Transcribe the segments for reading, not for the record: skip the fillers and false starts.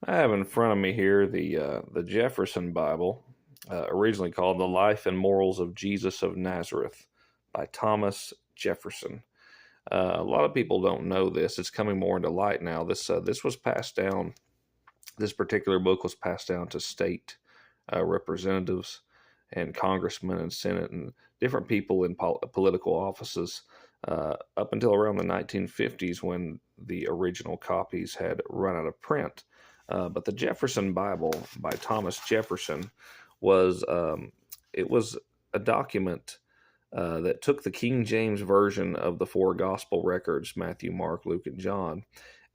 I have in front of me here the Jefferson Bible, originally called "The Life and Morals of Jesus of Nazareth" by Thomas Jefferson. A lot of people don't know this. It's coming more into light now. This was passed down. This particular book was passed down to state representatives and congressmen and senate and different people in political offices up until around the 1950s when the original copies had run out of print. But the Jefferson Bible by Thomas Jefferson was it was a document that took the King James version of the four gospel records, Matthew, Mark, Luke, and John,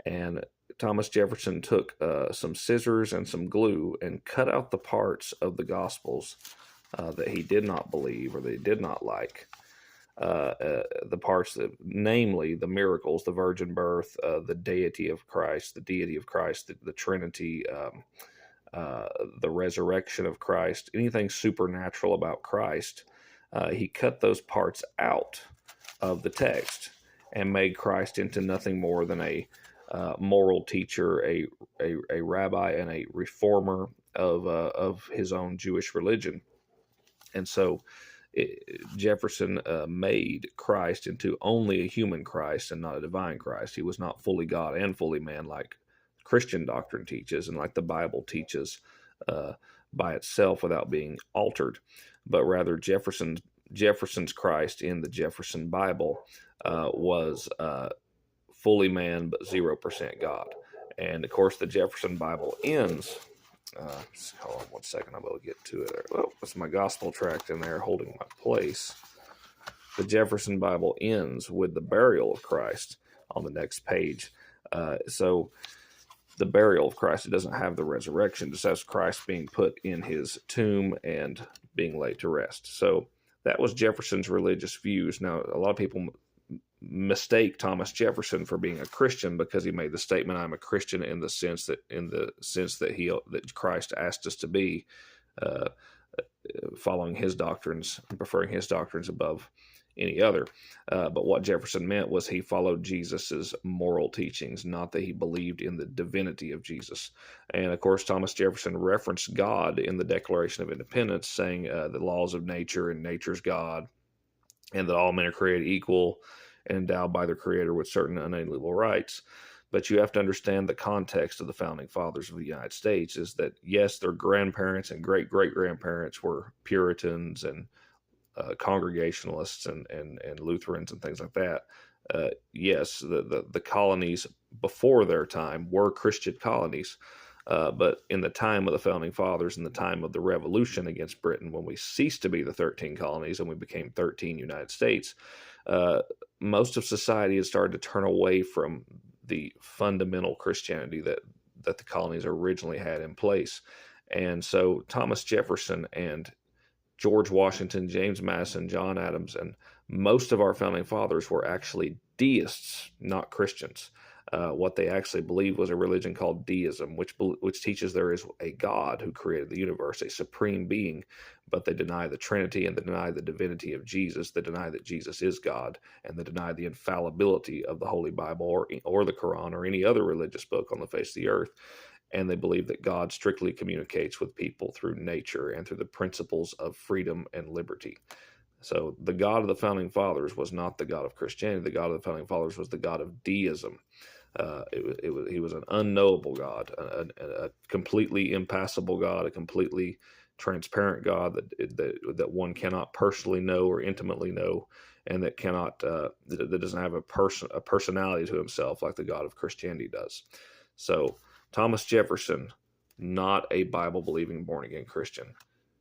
and Thomas Jefferson took some scissors and some glue and cut out the parts of the Gospels that he did not believe or that he did not like. The parts that, namely, the miracles, the virgin birth, the deity of Christ, the Trinity, the resurrection of Christ, anything supernatural about Christ. He cut those parts out of the text and made Christ into nothing more than a moral teacher, a rabbi, and a reformer of his own Jewish religion. And so Jefferson made Christ into only a human Christ and not a divine Christ. He was not fully God and fully man like Christian doctrine teaches and like the Bible teaches by itself without being altered, but rather Jefferson's Christ in the Jefferson Bible was fully man but 0% God. And of course, the Jefferson Bible ends. Hold on 1 second, I'm able to get to it. Oh, that's my gospel tract in there holding my place. The Jefferson Bible ends with the burial of Christ on the next page. So the burial of Christ, it doesn't have the resurrection, it just has Christ being put in his tomb and being laid to rest. So that was Jefferson's religious views. Now, a lot of people mistake Thomas Jefferson for being a Christian because he made the statement, "I'm a Christian in the sense that that Christ asked us to be, following his doctrines, preferring his doctrines above any other." But what Jefferson meant was he followed Jesus's moral teachings, not that he believed in the divinity of Jesus. And of course, Thomas Jefferson referenced God in the Declaration of Independence, saying the laws of nature and nature's God, and that all men are created equal and endowed by their Creator with certain unalienable rights. But you have to understand the context of the founding fathers of the United States is that, yes, their grandparents and great-great-grandparents were Puritans and Congregationalists and Lutherans and things like that. Yes, the colonies before their time were Christian colonies. But in the time of the founding fathers, in the time of the revolution against Britain, when we ceased to be the 13 colonies and we became 13 United States, most of society has started to turn away from the fundamental Christianity that the colonies originally had in place. And so Thomas Jefferson and George Washington, James Madison, John Adams, and most of our founding fathers were actually deists, not Christians. What they actually believed was a religion called deism, which teaches there is a God who created the universe, a supreme being, but they deny the Trinity and they deny the divinity of Jesus. They deny that Jesus is God, and they deny the infallibility of the Holy Bible or the Quran or any other religious book on the face of the earth. And they believe that God strictly communicates with people through nature and through the principles of freedom and liberty. So the God of the founding fathers was not the God of Christianity. The God of the founding fathers was the God of deism. He was an unknowable God, a completely impassible God, a completely transparent God that one cannot personally know or intimately know, and that doesn't have a personality to himself like the God of Christianity does. So Thomas Jefferson, not a Bible-believing born-again Christian.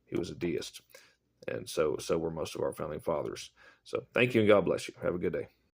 He was a deist. And so were most of our founding fathers. So thank you and God bless you. Have a good day.